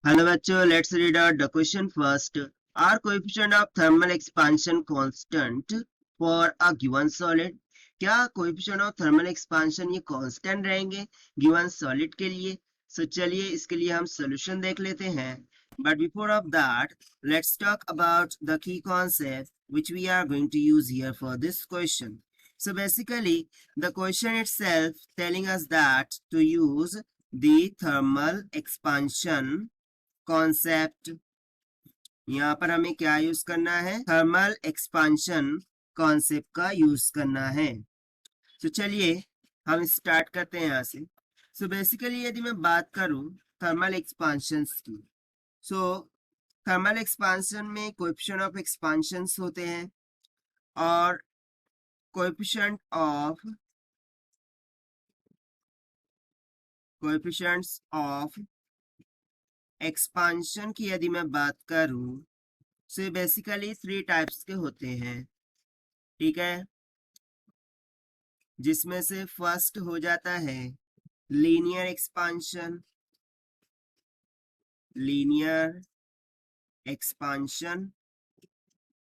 Hello बच्चों, let's read out the question first. Are coefficient of thermal expansion constant for a given solid? क्या coefficient of thermal expansion ये constant रहेंगे given solid के लिए? So चलिए इसके लिए हम solution देख लेते हैं. But before of that, let's talk about the key concept which we are going to use here for this question. So basically, the question itself telling us that to use the thermal expansion concept. यहाँ पर हमें क्या use करना है? Thermal expansion concept का use करना है. तो चलिए हम स्टार्ट करते हैं यहाँ से. सो बेसिकली यदि मैं बात करूं थर्मल एक्सपांशन की, सो थर्मल एक्सपांशन में कोएफिशिएंट ऑफ एक्सपांशंस होते हैं और कोएफिशिएंट्स ऑफ एक्सपांशन की यदि मैं बात करूं, सो बेसिकली 3 टाइप्स के होते हैं. ठीक है, जिसमें से फर्स्ट हो जाता है लीनियर एक्सपांशन.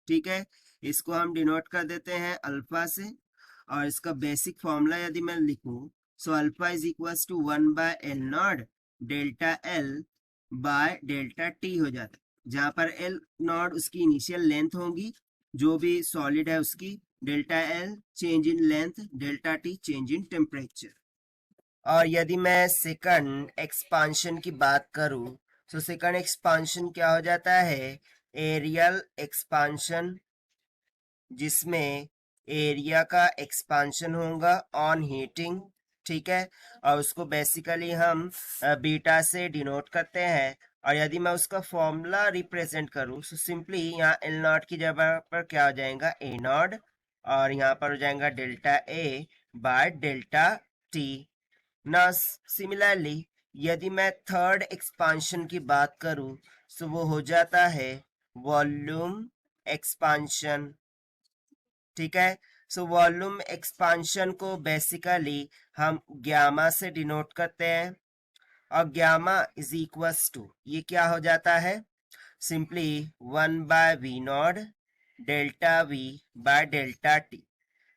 ठीक है, इसको हम डिनोट कर देते हैं अल्फा से. और इसका बेसिक फॉर्मूला यदि मैं लिखूं, so alpha is equal to 1/L0 delta L by delta T हो जाता है, जहां पर L0 उसकी इनिशियल लेंथ होगी जो भी सॉलिड है उसकी, delta L change in length, delta T change in temperature. और यदि मैं सेकंड एक्सपांशन की बात करूं, तो सेकंड एक्सपांशन क्या हो जाता है? एरियल एक्सपांशन, जिसमें एरिया का एक्सपांशन होगा ऑन हीटिंग. ठीक है, और उसको बेसिकली हम बीटा से डिनोट करते हैं. और यदि मैं उसका फॉर्मूला रिप्रेजेंट करूं, तो सिंपली यहाँ एल नॉट की जगह पर क्या हो जाएगा? ए नॉट, और यहाँ पर हो जाएगा delta A by delta T. ना सिमिलरली यदि मैं थर्ड एक्सपांशन की बात करूं, तो वो हो जाता है वॉल्यूम एक्सपांशन. ठीक है, सो वॉल्यूम एक्सपांशन को बेसिकली हम ग्यामा से डिनोट करते हैं. और ग्यामा इज इक्वल्स टू, ये क्या हो जाता है? Simply 1/V0 delta V bye delta T.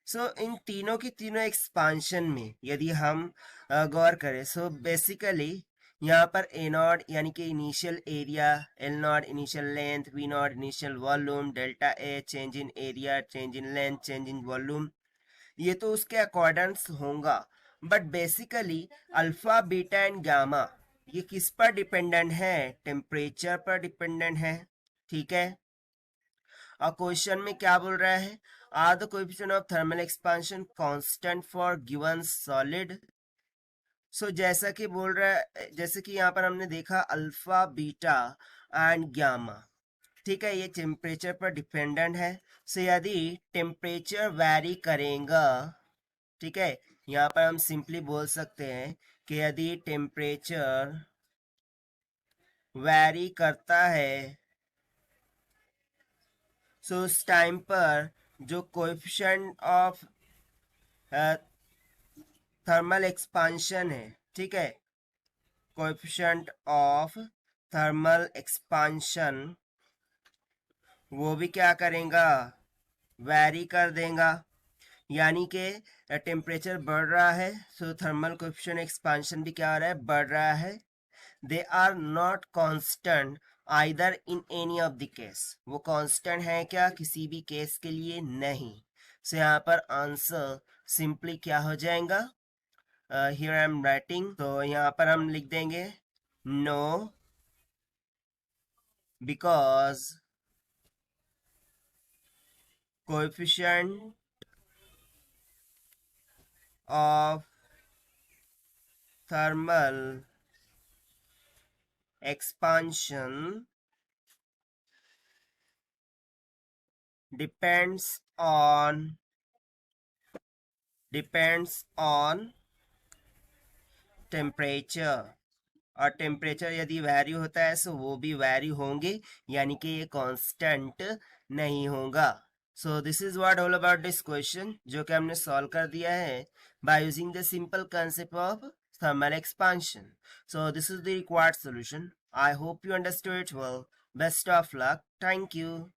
सो इन तीनों की तीनों एक्सपांशन में यदि हम गौर करें, सो बेसिकली यहाँ पर ए नॉट यानी कि initial area, L not initial length, V not initial volume, delta A change in area, change in length, change in volume, ये तो उसके अकॉर्डेंस होगा. But basically alpha beta and gamma ये किस पर डिपेंडेंट है? टेम्परेचर पर डिपेंडेंट है. ठीक है, और क्वेश्चन में क्या बोल रहा है? Are the coefficient of thermal expansion constant for given solid. So जैसा कि बोल रहा है, जैसे कि यहाँ पर हमने देखा अल्फा बीटा एंड गामा. ठीक है, ये टेम्परेचर पर डिपेंडेंट है. सो यदि टेम्परेचर वैरी करेगा, ठीक है, यहाँ पर हम सिंपली बोल सकते हैं कि यदि टेम्परेचर वैरी करता है, सो उस टाइम पर जो कोएफिशिएंट ऑफ थर्मल एक्सपांशन है, ठीक है, कोएफिशिएंट ऑफ थर्मल एक्सपांशन वो भी क्या करेगा? वैरी कर देगा. यानी कि टेम्परेचर बढ़ रहा है, सो थर्मल कोएफिशिएंट एक्सपांशन भी क्या हो रहा है? बढ़ रहा है. They are not constant either in any of the case. वो कांस्टेंट है क्या? किसी भी केस के लिए नहीं. सो यहाँ पर आंसर सिंपली क्या हो जाएगा? हियर आई एम राइटिंग, तो यहाँ पर हम लिख देंगे no, because coefficient of thermal expansion depends on temperature. और टेम्परेचर यदि वैरी होता है, सो वो भी वैरी होंगे, यानी कि ये कांस्टेंट नहीं होगा. So this is what all about this question, जो कि हमने सॉल्व कर दिया है by using the simple concept of thermal expansion. So this is the required solution. I hope you understood it well. Best of luck. Thank you.